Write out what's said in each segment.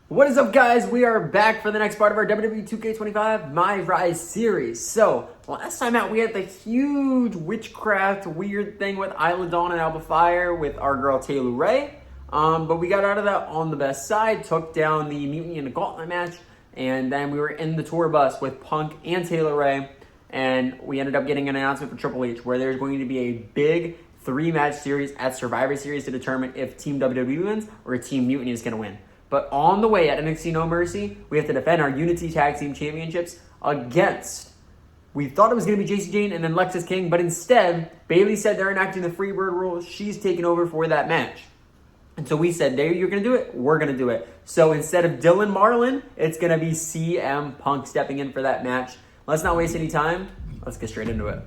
What is up, guys? We are back for the next part of our WWE2k25 MyRise series. So, last time out we had the huge witchcraft weird thing with Isla Dawn and Alba Fire with our girl Taylor Ray. But we got out of that on the best side, took down the Mutiny in the Gauntlet match, and then we were in the tour bus with Punk and Taylor Ray, and we ended up getting an announcement for Triple H where there's going to be a big 3-match series at Survivor Series to determine if Team WWE wins or Team Mutiny is going to win. But on the way at NXT No Mercy, we have to defend our Unity Tag Team Championships against, we thought it was going to be Jacy Jayne and then Lexis King, but instead, Bayley said they're enacting the Freebird rule. She's taking over for that match. And so we said, there, you're going to do it, we're going to do it. So instead of Dylan Marlin, it's going to be CM Punk stepping in for that match. Let's not waste any time. Let's get straight into it.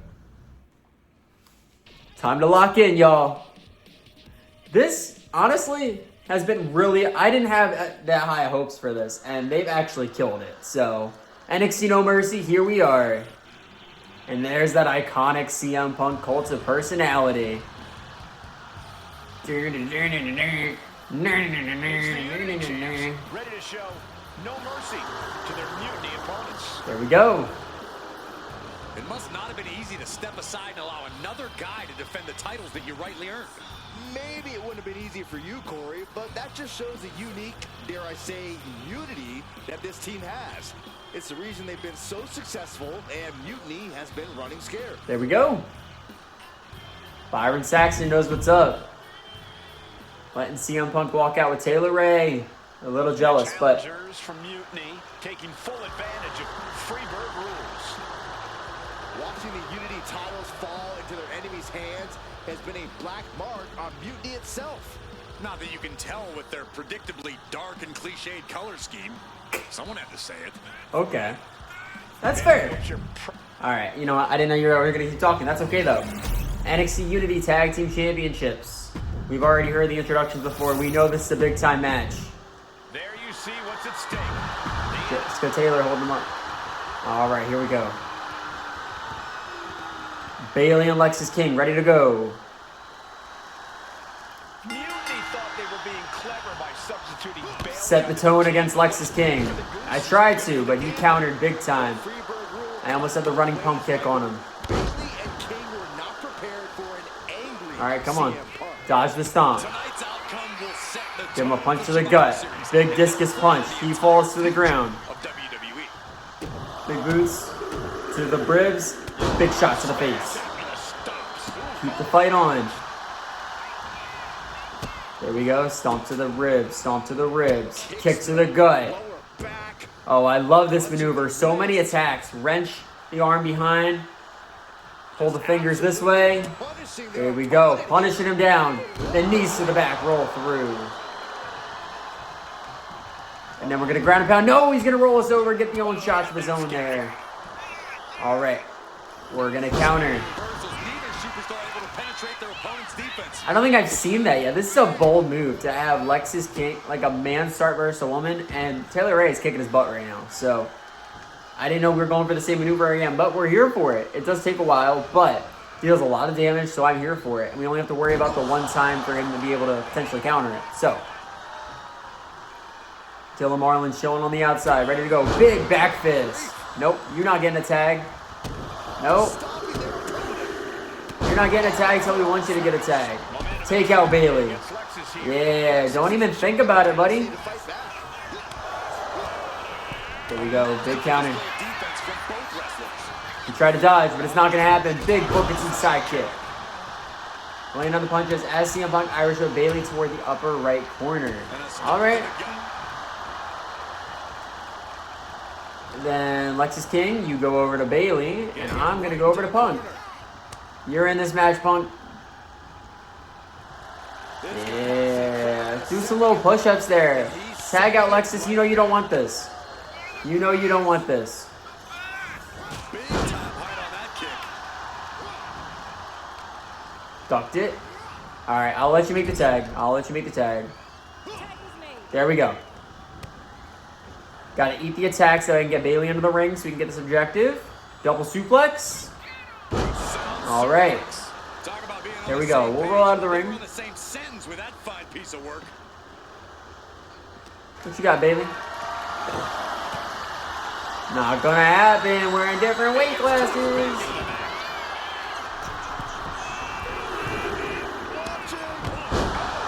Time to lock in, y'all. This, honestly, has been really, I didn't have that high hopes for this, and they've actually killed it. So, NXT No Mercy, here we are. And there's that iconic CM Punk cult of personality. Ready to show no mercy to their mutiny opponents. There we go. It must not have been easy to step aside and allow another guy to defend the titles that you rightly earned. Maybe it wouldn't have been easy for you, Corey, but that just shows the unique, dare I say, unity that this team has. It's the reason they've been so successful, and Mutiny has been running scared. There we go. Byron Saxton knows what's up. Letting CM Punk walk out with Taylor Ray. A little jealous, but challengers from Mutiny taking full advantage of Freebird rules. Watching the Unity titles fall into their enemies' hands has been a black mark on Mutiny itself. Not that you can tell with their predictably dark and cliched color scheme. Someone had to say it. okay. That's fair. Alright, you know what? I didn't know you were going to keep talking. That's okay, though. NXT Unity Tag Team Championships. We've already heard the introductions before. We know this is a big-time match. There you see what's at stake. Let's go Taylor, hold them up. Alright, here we go. Bayley and Lexis King, ready to go. Mutiny thought they were being clever by substituting Bayley. Set the tone against Lexis King. I tried to, but he countered big time. I almost had the running pump kick on him. Bayley and King were not prepared for an angry Alright, come on. CM Punk. Dodge the stomp. Tonight's outcome will set the Give him a tone punch for to the Survivor gut. Series Big discus punch. He falls to the ground. of WWE. Big boots to the ribs. Big shot to the face. Keep the fight on. There we go. Stomp to the ribs. Stomp to the ribs. Kick to the gut. Lower back. Oh, I love this maneuver. So many attacks. Wrench the arm behind. Pull the fingers this way. Punishing There their we go. opponent. Punishing him down. Then knees to the back. Roll through. And then we're going to ground and pound. No, he's going to roll us over and get the own shots of his own there. All right. We're going to counter. Reversals, neither superstar able to penetrate their opponent's defense. I don't think I've seen that yet. This is a bold move to have Lexis King, like a man start versus a woman, and Taylor Ray is kicking his butt right now. So I didn't know we were going for the same maneuver again, but we're here for it. It does take a while, but deals a lot of damage, so I'm here for it. And we only have to worry about the one time for him to be able to potentially counter it. So Dylan Marlin chilling on the outside, ready to go. Big back fist. Nope, you're not getting a tag. Nope. You're not getting a tag until we want you to get a tag. Take out Bayley. Yeah, don't even think about it, buddy. There we go, big counter. Defense from both wrestlers. He tried to dodge, but it's not going to happen. Big Booker T side kick. Laying on the punches as CM Punk Irish Whip Bayley toward the upper right corner. All right. Then Lexis King, you go over to Bayley, and I'm going to go over to Punk. You're in this match, Punk. Yeah. Do some little push-ups there. Tag out Lexis. You know you don't want this. You know you don't want this. Big time height on that kick. Ducked it. All right, I'll let you make the tag. I'll let you make the tag. There we go. Got to eat the attack so I can get Bayley into the ring so we can get this objective. Double suplex. All right. There we go. We'll roll out of the ring. The same sentence with that fine piece of work. What you got, baby? Not gonna happen. We're in different weight classes.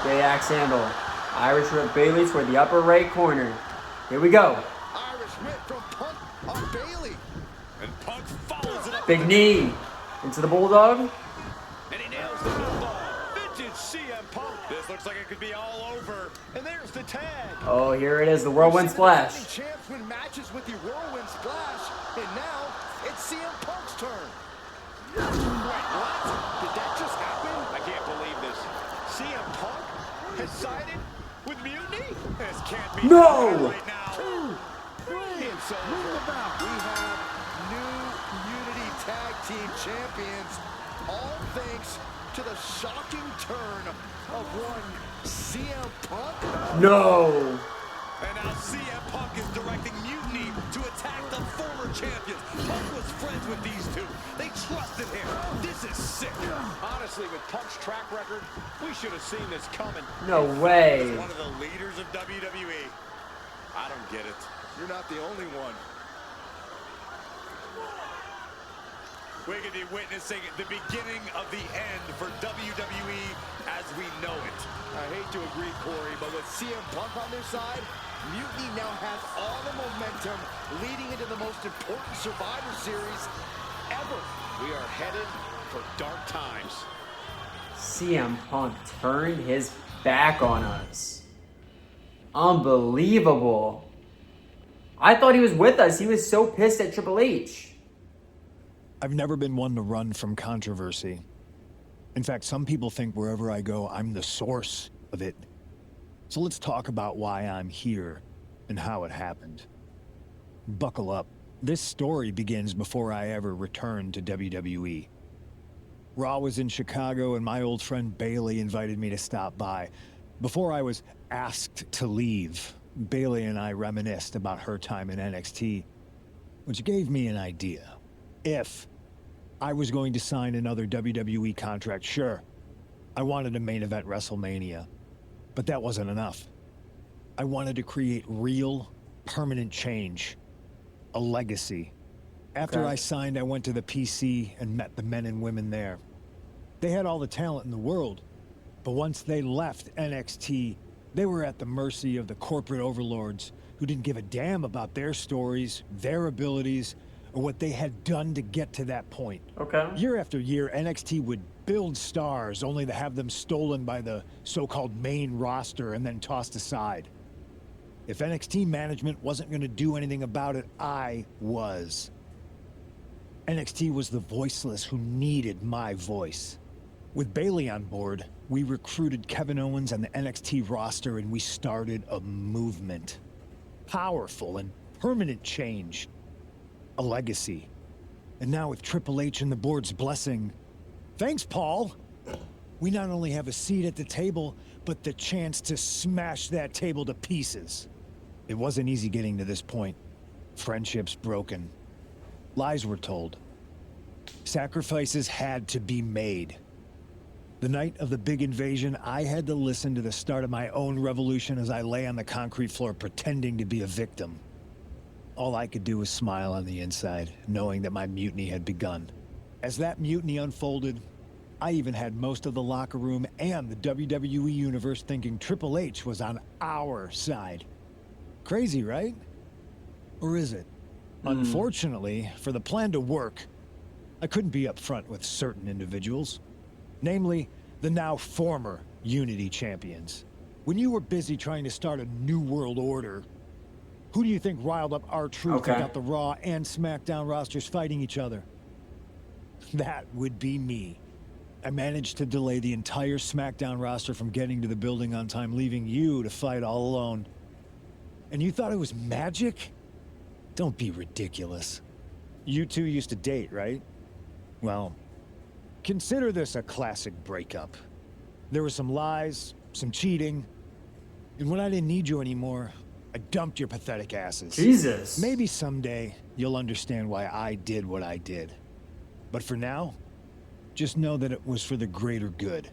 Big axe handle. Irish whip Bailey toward the upper right corner. Here we go. Irish whip from Punk on Bailey. And Punk follows it up. Big knee into the Bulldog. And he nails the bulldog. Vintage CM Punk. This looks like it could be all over. And there's the tag. Oh, here it is, the whirlwind splash. Champs win matches with the whirlwind splash, and now it's CM Punk's turn. Wait, what? Did that just happen? I can't believe this. CM Punk has sided with Mutiny? This can't be No! right now. It's over. We have new Unity Tag Team Champions, all thanks to the shocking turn of one CM Punk. No. And now CM Punk is directing Mutiny to attack the former champions. Punk was friends with these two. They trusted him. This is sick. Honestly, with Punk's track record, we should have seen this coming. No way. He's one of the leaders of WWE. I don't get it. You're not the only one. We could be witnessing the beginning of the end for WWE as we know it. I hate to agree, Corey, but with CM Punk on their side, Mutiny now has all the momentum leading into the most important Survivor Series ever. We are headed for dark times. CM Punk turned his back on us. Unbelievable. I thought he was with us. He was so pissed at Triple H. I've never been one to run from controversy. In fact, some people think wherever I go, I'm the source of it. So let's talk about why I'm here and how it happened. Buckle up. This story begins before I ever returned to WWE. Raw was in Chicago and my old friend Bailey invited me to stop by. Before I was asked to leave, Bailey and I reminisced about her time in NXT, which gave me an idea. If I was going to sign another WWE contract, sure, I wanted a main event WrestleMania, but that wasn't enough. I wanted to create real, permanent change, a legacy. After Okay. I signed, I went to the PC and met the men and women there. They had all the talent in the world, but once they left NXT, they were at the mercy of the corporate overlords who didn't give a damn about their stories, their abilities, or what they had done to get to that point. Okay. Year after year, NXT would build stars only to have them stolen by the so-called main roster and then tossed aside. If NXT management wasn't going to do anything about it, I was. NXT was the voiceless who needed my voice. With Bailey on board, we recruited Kevin Owens and the NXT roster and we started a movement. Powerful and permanent change. A legacy. And now with Triple H and the board's blessing, thanks, Paul! We not only have a seat at the table, but the chance to smash that table to pieces. It wasn't easy getting to this point. Friendships broken. Lies were told. Sacrifices had to be made. The night of the big invasion, I had to listen to the start of my own revolution as I lay on the concrete floor pretending to be a victim. All I could do was smile on the inside, knowing that my mutiny had begun. As that mutiny unfolded, I even had most of the locker room and the WWE Universe thinking Triple H was on our side. Crazy, right? Or is it? Unfortunately, for the plan to work, I couldn't be upfront with certain individuals. Namely, the now former Unity champions. When you were busy trying to start a new world order, who do you think riled up R-Truth and got the Raw and SmackDown rosters fighting each other? That would be me. I managed to delay the entire SmackDown roster from getting to the building on time, leaving you to fight all alone. And you thought it was magic? Don't be ridiculous. You two used to date, right? Well, consider this a classic breakup. There were some lies, some cheating, and when I didn't need you anymore, I dumped your pathetic asses. Jesus. Maybe someday you'll understand why I did what I did. But for now, just know that it was for the greater good.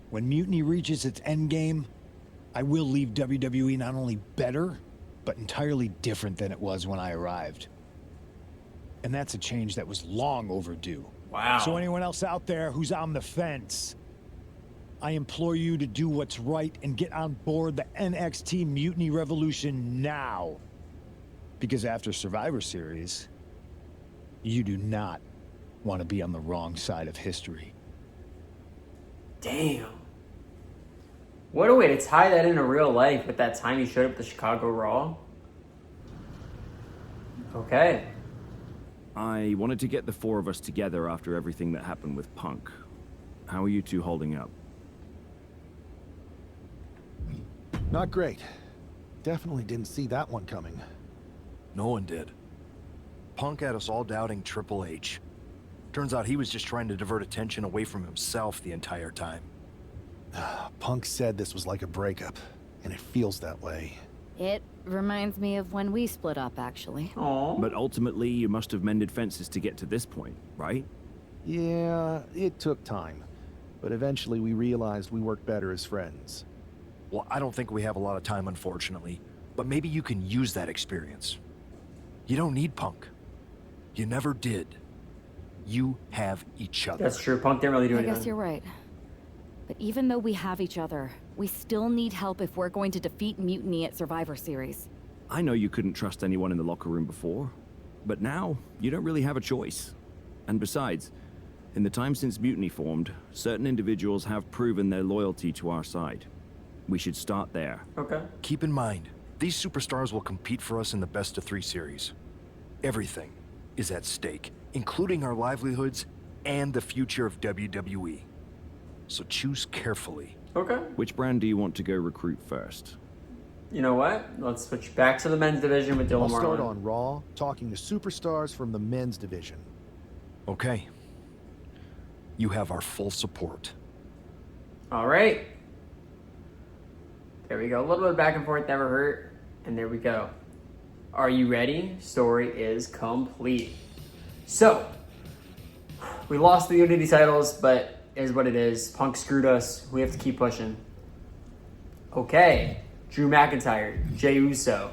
When Mutiny reaches its endgame, I will leave WWE not only better, but entirely different than it was when I arrived. And that's a change that was long overdue. Wow. So anyone else out there who's on the fence, I implore you to do what's right and get on board the NXT Mutiny Revolution now. Because after Survivor Series, you do not want to be on the wrong side of history. Damn. What a way to tie that into real life with that time he showed up at the Chicago Raw. Okay. I wanted to get the four of us together after everything that happened with Punk. How are you two holding up? Not great. Definitely didn't see that one coming. No one did. Punk had us all doubting Triple H. Turns out he was just trying to divert attention away from himself the entire time. Punk said this was like a breakup, and it feels that way. It reminds me of when we split up, actually. Aww. But ultimately, you must have mended fences to get to this point, right? Yeah, it took time. But eventually we realized we worked better as friends. Well, I don't think we have a lot of time, unfortunately. But maybe you can use that experience. You don't need Punk. You never did. You have each other. That's true. Punk didn't really do I anything. guess you're right. But even though we have each other, we still need help if we're going to defeat Mutiny at Survivor Series. I know you couldn't trust anyone in the locker room before, but now you don't really have a choice. And besides, in the time since Mutiny formed, certain individuals have proven their loyalty to our side. We should start there. Okay. Keep in mind, these superstars will compete for us in the best-of-3 series. Everything is at stake, including our livelihoods and the future of WWE. So choose carefully. Okay. Which brand do you want to go recruit first? You know what? Let's switch back to the men's division with Dylan I'll start Marlin. on Raw, talking to superstars from the men's division. Okay. You have our full support. All right. There we go. A little bit of back and forth never hurt. And there we go. Are you ready? Story is complete. So, we lost the Unity titles, but it is what it is. Punk screwed us. We have to keep pushing. Okay. Drew McIntyre, Jey Uso.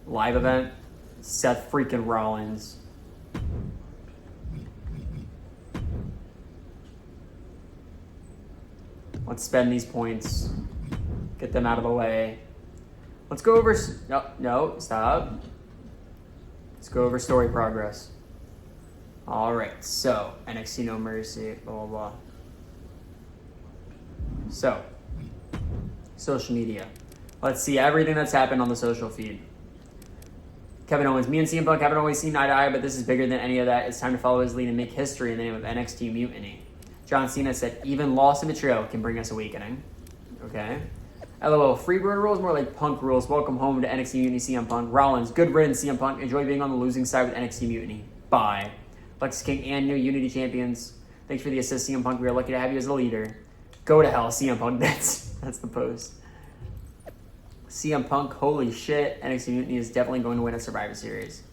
Live event. Seth freaking Rollins. Let's spend these points. Get them out of the way. Let's go over... No, stop. Let's go over story progress. Alright, so, NXT No Mercy, blah, blah, blah. So, social media. Let's see everything that's happened on the social feed. Kevin Owens, me and CM Punk haven't always seen eye to eye, but this is bigger than any of that. It's time to follow his lead and make history in the name of NXT Mutiny. John Cena said, even loss and betrayal can bring us awakening. Okay. LOL, Freebird rules, more like Punk rules. Welcome home to NXT Mutiny, CM Punk. Rollins, good riddance, CM Punk. Enjoy being on the losing side with NXT Mutiny. Bye. Lex King and new Unity champions. Thanks for the assist, CM Punk. We are lucky to have you as the leader. Go to hell, CM Punk. That's the post. CM Punk, holy shit. NXT Mutiny is definitely going to win a Survivor Series.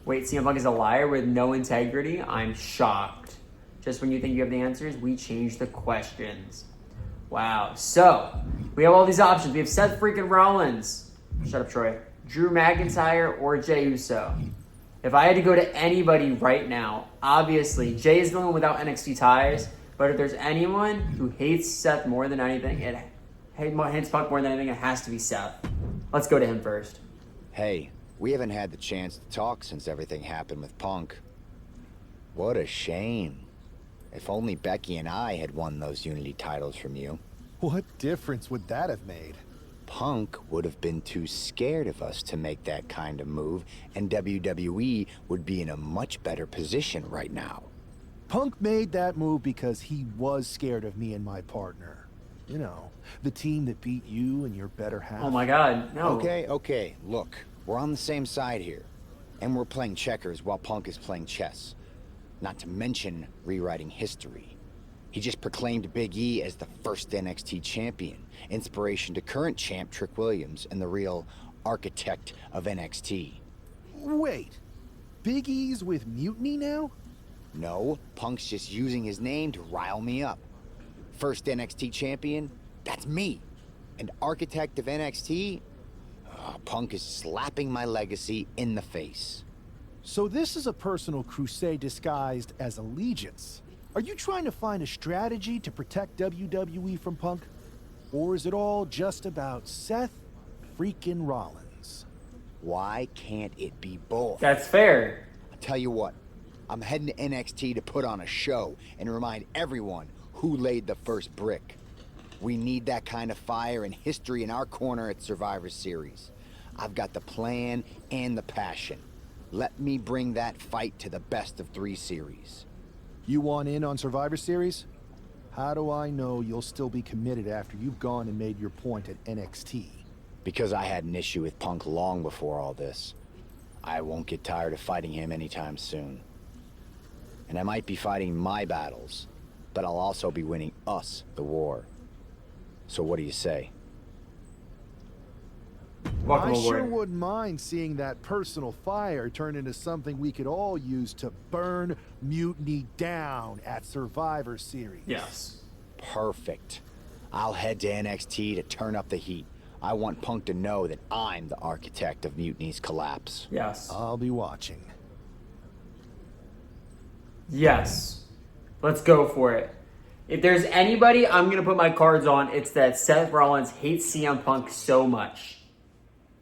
Wait, CM Punk is a liar with no integrity? I'm shocked. Just when you think you have the answers, we change the questions. Wow. So, we have all these options. We have Seth freaking Rollins. Shut up, Troy. Drew McIntyre or Jey Uso. If I had to go to anybody right now, obviously, Jey is the one without NXT ties, but if there's anyone who hates Seth more than anything, hates Punk more than anything, it has to be Seth. Let's go to him first. Hey, we haven't had the chance to talk since everything happened with Punk. What a shame. If only Becky and I had won those Unity titles from you. What difference would that have made? Punk would have been too scared of us to make that kind of move, and WWE would be in a much better position right now. Punk made that move because he was scared of me and my partner. You know, the team that beat you and your better half. Oh my god, no. Okay, look, we're on the same side here. And we're playing checkers while Punk is playing chess. Not to mention rewriting history. He just proclaimed Big E as the first NXT champion, inspiration to current champ Trick Williams and the real architect of NXT. Wait, Big E's with Mutiny now? No, Punk's just using his name to rile me up. First NXT champion? That's me. and architect of NXT, Punk is slapping my legacy in the face. So this is a personal crusade disguised as allegiance. Are you trying to find a strategy to protect WWE from Punk? Or is it all just about Seth freaking Rollins? Why can't it be both? That's fair. I'll tell you what, I'm heading to NXT to put on a show and remind everyone who laid the first brick. We need that kind of fire and history in our corner at Survivor Series. I've got the plan and the passion. Let me bring that fight to the best of 3 series. You want in on Survivor Series? How do I know you'll still be committed after you've gone and made your point at NXT? Because I had an issue with Punk long before all this. I won't get tired of fighting him anytime soon. And I might be fighting my battles, but I'll also be winning us the war. So what do you say? Welcome I sure aboard. wouldn't mind seeing that personal fire turn into something we could all use to burn Mutiny down at Survivor Series. Yes. Perfect. I'll head to NXT to turn up the heat. I want Punk to know that I'm the architect of Mutiny's collapse. Yes. I'll be watching. Yes. Let's go for it. If there's anybody I'm going to put my cards on, it's that Seth Rollins hates CM Punk so much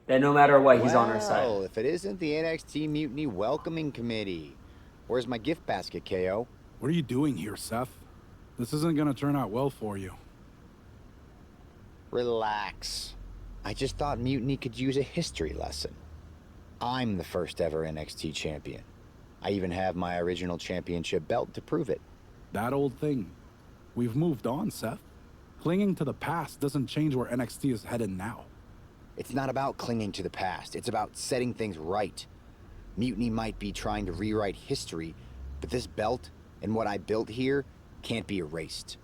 that no matter what, he's on our side. Well, if it isn't the NXT Mutiny Welcoming Committee. Where's my gift basket, KO? What are you doing here, Seth? This isn't gonna turn out well for you. Relax. I just thought Mutiny could use a history lesson. I'm the first ever NXT champion. I even have my original championship belt to prove it. That old thing. We've moved on, Seth. Clinging to the past doesn't change where NXT is headed now. It's not about clinging to the past. It's about setting things right. Mutiny might be trying to rewrite history, but this belt and what I built here can't be erased.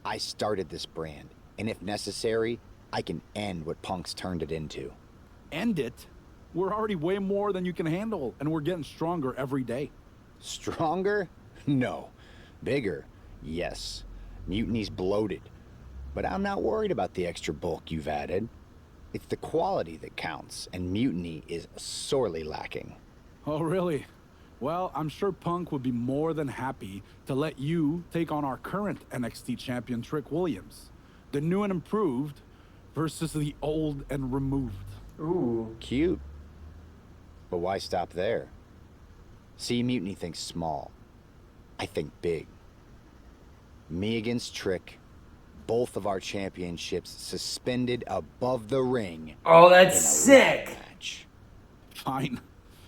I started this brand, and if necessary, I can end what Punk's turned it into. End it? We're already way more than you can handle, and we're getting stronger every day. Stronger? No. Bigger? Yes. Mutiny's bloated. But I'm not worried about the extra bulk you've added. It's the quality that counts, and Mutiny is sorely lacking. Oh, really? Well, I'm sure Punk would be more than happy to let you take on our current NXT champion, Trick Williams. The new and improved versus the old and removed. Ooh. Cute. But why stop there? See, Mutiny thinks small. I think big. Me against Trick. Both of our championships suspended above the ring. Oh, that's in a sick. ladder match. Fine.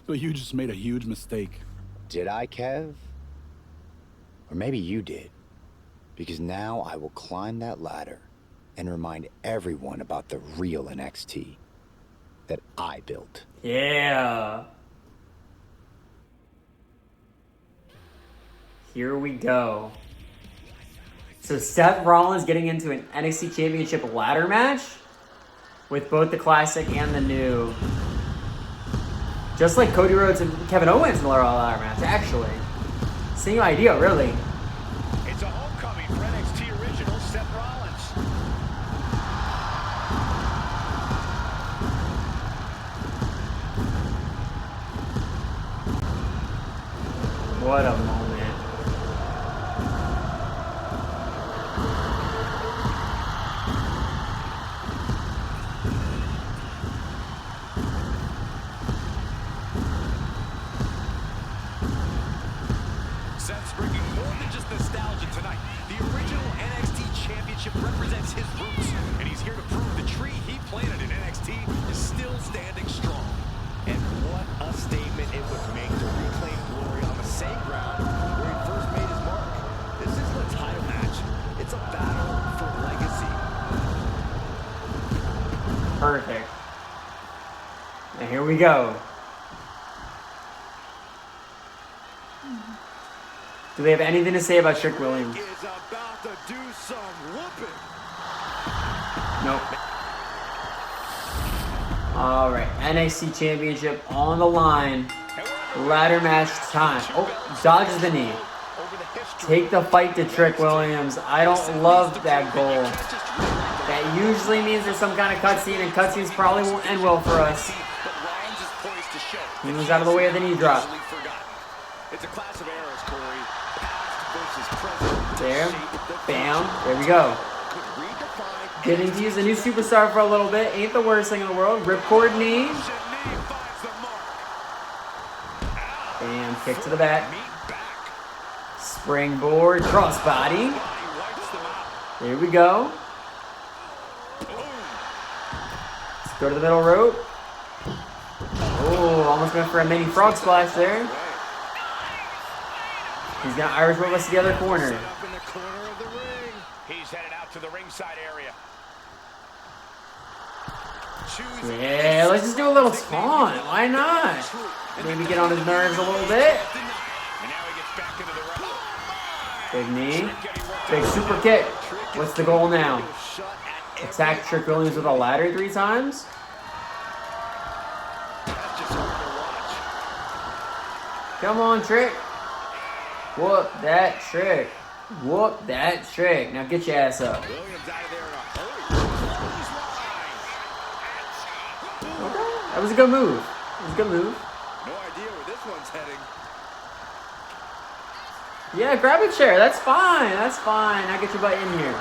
But you just made a huge mistake. Did I, Kev? Or maybe you did. Because now I will climb that ladder and remind everyone about the real NXT that I built. Yeah. Here we go. So Seth Rollins getting into an NXT Championship ladder match with both the classic and the new. Just like Cody Rhodes and Kevin Owens in the ladder match, actually. Same idea, really. It's a homecoming for NXT original Seth Rollins. What a moment. Seth's bringing more than just nostalgia tonight. The original NXT Championship represents his roots, and he's here to prove the tree he planted in NXT is still standing strong. And what a statement it would make to reclaim glory on the same ground where he first made his mark. This isn't a title match. It's a battle for legacy. Perfect. And here we go. Do they have anything to say about Trick Williams? Is about to do some whooping. Nope. Alright, NXT Championship on the line. Ladder match time. Oh, dodges the knee. Take the fight to Trick Williams. I don't love that goal that It usually means there's some kind of cutscene, and cutscenes probably won't end well for us. He moves out of the way of the knee drop. It's a class of errors, Corey. Past versus present. There. Bam. There we go. Getting to use a new superstar for a little bit ain't the worst thing in the world. Ripcord knee. Bam. Kick to the back. Springboard. Crossbody. There we go. Let's go to the middle rope. Oh, almost went for a mini frog splash there. He's gonna Irish whip us to the other corner. He's headed out to the ringside area. Yeah, let's just do a little taunt. Why not? Maybe get on his nerves a little bit. Big knee. Big super kick. What's the goal now? Attack Trick Williams with a ladder 3 times? Come on, Trick. Whoop that trick. Whoop that trick. Now get your ass up. Okay, that was a good move. It was a good move. No idea where this one's heading. Yeah, grab a chair. That's fine. That's fine. Now get your butt in here.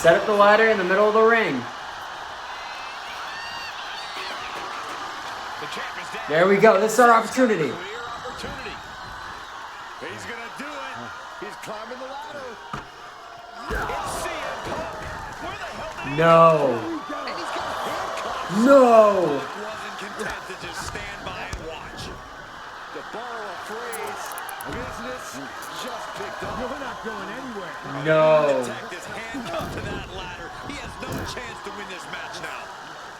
Set up the ladder in the middle of the ring. There we go. This is our opportunity. He's gonna do it. He's climbing the ladder. No. No. Wasn't content to just stand by and watch. To borrow a phrase, business just picked up. We're not going anywhere. No. Tech is handcuffed to that ladder. He has no chance to win this match now.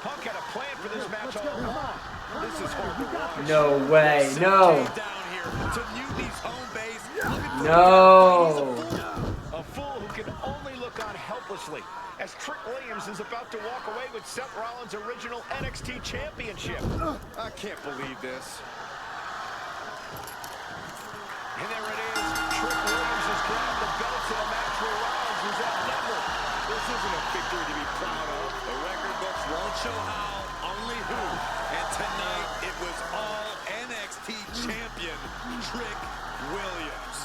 Punk had a plan for this match all along. This is hard to watch. No way. No. Down here to Mutiny's home base. No. A fool who can only look on helplessly as Trick Williams is about to walk away with Seth Rollins' original NXT Championship. I can't believe this. And there it is. Trick Williams has grabbed the belt to the match where Rollins is outnumbered. This isn't a victory to be proud of. The record books won't show how, only who. And tonight, it was all NXT champion Trick Williams.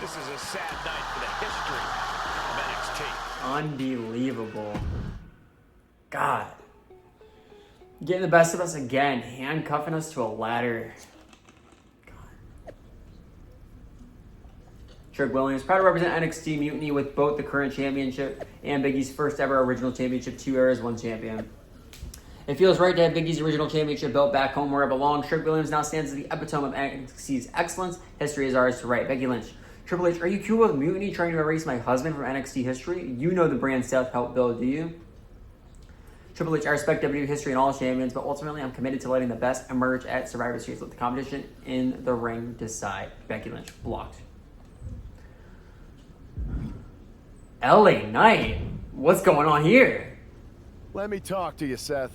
This is a sad night for the history of NXT. Unbelievable. God. Getting the best of us again. Handcuffing us to a ladder. Trick Williams, proud to represent NXT Mutiny with both the current championship and Big E's first ever original championship, 2 eras, 1 champion. It feels right to have Big E's original championship belt back home where it belongs. Trick Williams now stands as the epitome of NXT's excellence. History is ours to write. Becky Lynch, Triple H, are you cool with Mutiny trying to erase my husband from NXT history? You know the brand stuff helped build, do you? Triple H, I respect WWE history and all champions, but ultimately I'm committed to letting the best emerge at Survivor Series. Let the competition in the ring decide. Becky Lynch, blocked. LA Knight, what's going on here? Let me talk to you, Seth.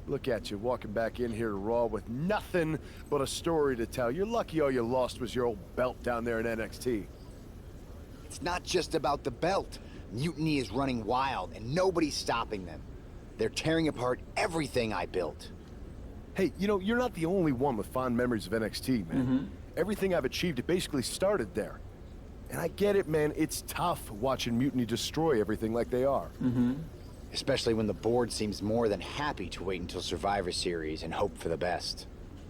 Look at you walking back in here to Raw with nothing but a story to tell. You're lucky all you lost was your old belt down there in NXT. It's not just about the belt. Mutiny is running wild, and nobody's stopping them. They're tearing apart everything I built. Hey, you know, you're not the only one with fond memories of NXT, man. Everything I've achieved, it basically started there. And I get it, man. It's tough watching Mutiny destroy everything like they are. Especially when the board seems more than happy to wait until Survivor Series and hope for the best.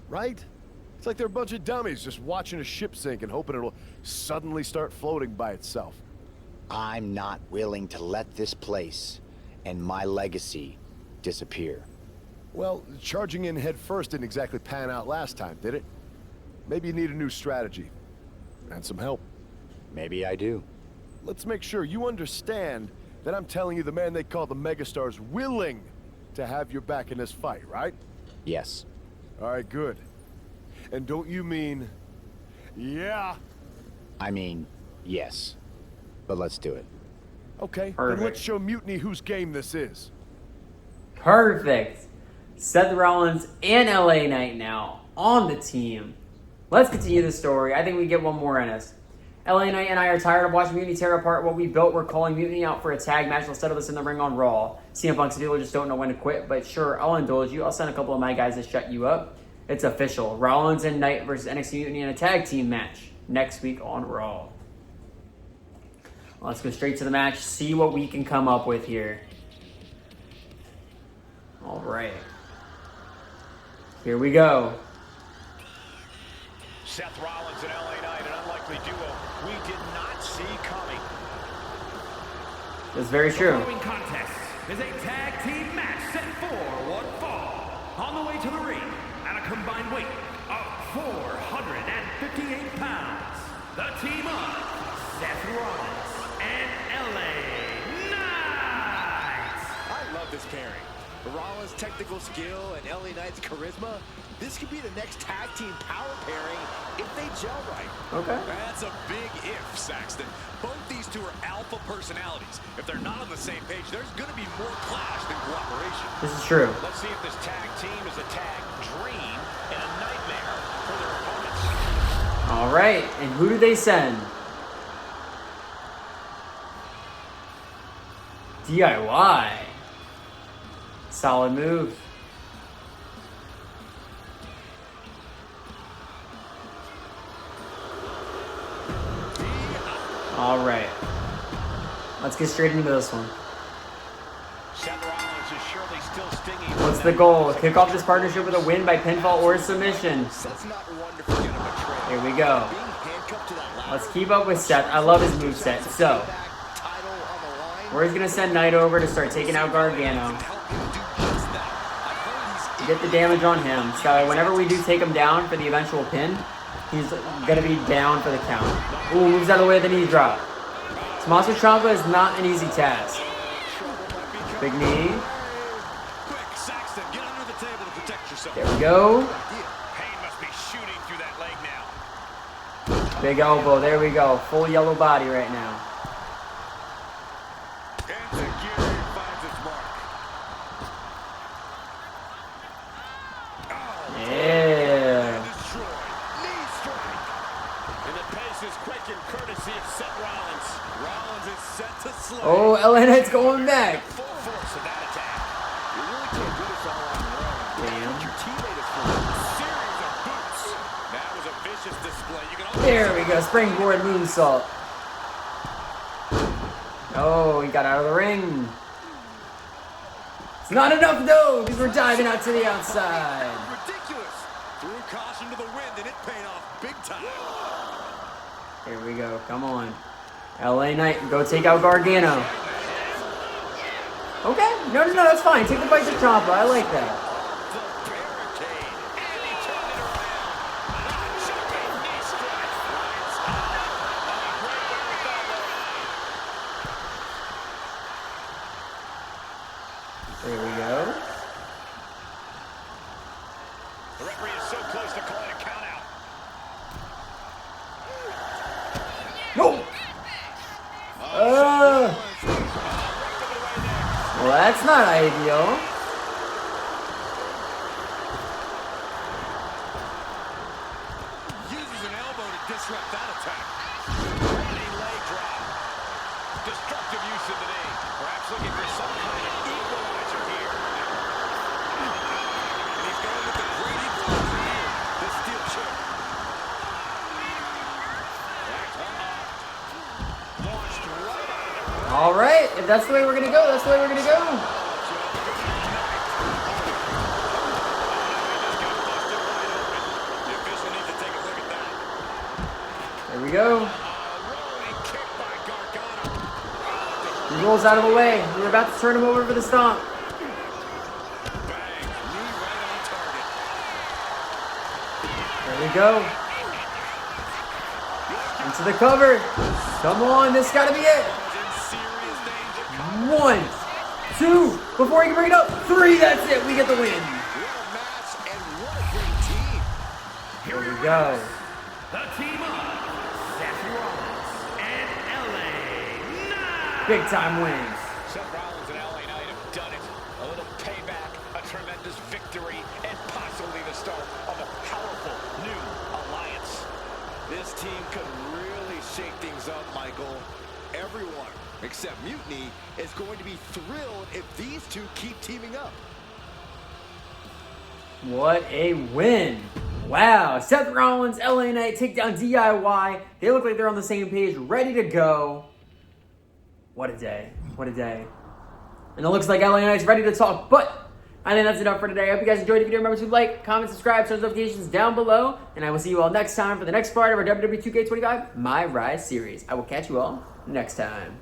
Right? It's like they're a bunch of dummies just watching a ship sink and hoping it'll suddenly start floating by itself. I'm not willing to let this place and my legacy disappear. Well, charging in head first didn't exactly pan out last time, did it? Maybe you need a new strategy. And some help. Maybe I do. Let's make sure you understand that I'm telling you the man they call the Megastar's willing to have your back in this fight, right? Yes. All right, good. And don't you mean, yeah? I mean, yes. But let's do it. Okay, Perfect. then let's show Mutiny whose game this is. Perfect. Seth Rollins and LA Knight now on the team. Let's continue the story. I think we get one more in us. LA Knight and I are tired of watching Mutiny tear apart what we built. We're calling Mutiny out for a tag match. Let's settle this in the ring on Raw. CM Punk's dealer just don't know when to quit, but sure, I'll indulge you. I'll send a couple of my guys to shut you up. It's official. Rollins and Knight versus NXT Mutiny in a tag team match next week on Raw. Let's go straight to the match, see what we can come up with here. All right. Here we go. Seth Rollins and LA Knight, an unlikely duo we did not see coming. That's very true. The following contest is a tag team match set for one fall. On the way to the ring, at a combined weight of 458 pounds, the team of Seth Rollins and LA Knight. I love this pairing. Rollins' technical skill and LA Knight's charisma. This could be the next tag team power pairing if they gel right. Okay. That's a big if, Saxton. Both these two are alpha personalities. If they're not on the same page, there's going to be more clash than cooperation. This is true. Let's see if this tag team is a tag dream and a nightmare for their opponents. All right, and who do they send? DIY. Solid move. All right. Let's get straight into this one. Seth Rollins is surely still stinging. What's the goal? Kick off this partnership with a win by pinfall or submission. Seth's not one to forget a betrayal. Here we go. Being handcuffed to that ladder. Let's keep up with Seth. I love his moveset. So, Title on the line. we're just going to send Knight over to start taking out Gargano. Help him do just that. I heard he's Get the damage on him. So whenever we do take him down for the eventual pin, he's going to be down for the count. Ooh, moves out of the way of the knee drop. Tommaso Ciampa is not an easy task. Big knee. Quick, Saxton, get under the table to protect yourself. There we go. Pain must be shooting through that leg now. Big elbow. There we go. Full yellow body right now. And the gear finds its mark. Yeah. Destroyed. Knee strike. And the pace is quick and courtesy of Seth Rollins. Rollins is set to slay. Oh, LA Knight's going back. Full force of that attack. You really can't do this all on your own. Damn. What your teammate is for. Series of boots. That was a vicious display. You can almost There we go. Springboard moonsault. Oh, he got out of the ring. It's not enough though, because we're diving out to the outside. ridiculous. Threw caution to the wind and it paid off big time. Here we go. Come on. LA Knight, go take out Gargano. Okay. No, that's fine. Take the fight to Ciampa. I like that. The barricade. And he turned it around. Shocking knee strike. Lights out. Great wherewithal. There we go. The referee is so close to calling a count out. No. Well, that's not ideal. Uses an elbow to disrupt that attack. Running leg drop. Destructive use of the knee. Perhaps looking for some kind of equalizer here. And he's going with the great equalizer here. The steel chair. Launched right out of the All right. If that's the way we're gonna go, that's the way we're gonna go. The official needs to take a look at that. There we go. Rolling kick by Gargano. He rolls out of the way. We're about to turn him over for the stomp. Bang. Knee right on target. There we go. Into the cover. Come on, this gotta be it. In serious danger. 1, 2, before he can bring it up. 3, that's it. We get the win. What a match and what a great team. Here we go. The team of Seth Rollins and LA Knight. Big time win. Seth Rollins and LA Knight have done it. A little payback, a tremendous victory. could really shake things up, Michael. Everyone, except Mutiny, is going to be thrilled if these two keep teaming up. What a win. Wow. Seth Rollins, LA Knight take down DIY. They look like they're on the same page, ready to go. What a day. What a day. And it looks like LA Knight's ready to talk, but I think that's enough for today. I hope you guys enjoyed the video. Remember to like, comment, subscribe, turn notifications down below, and I will see you all next time for the next part of our WWE2k25 MyRise series. I will catch you all next time.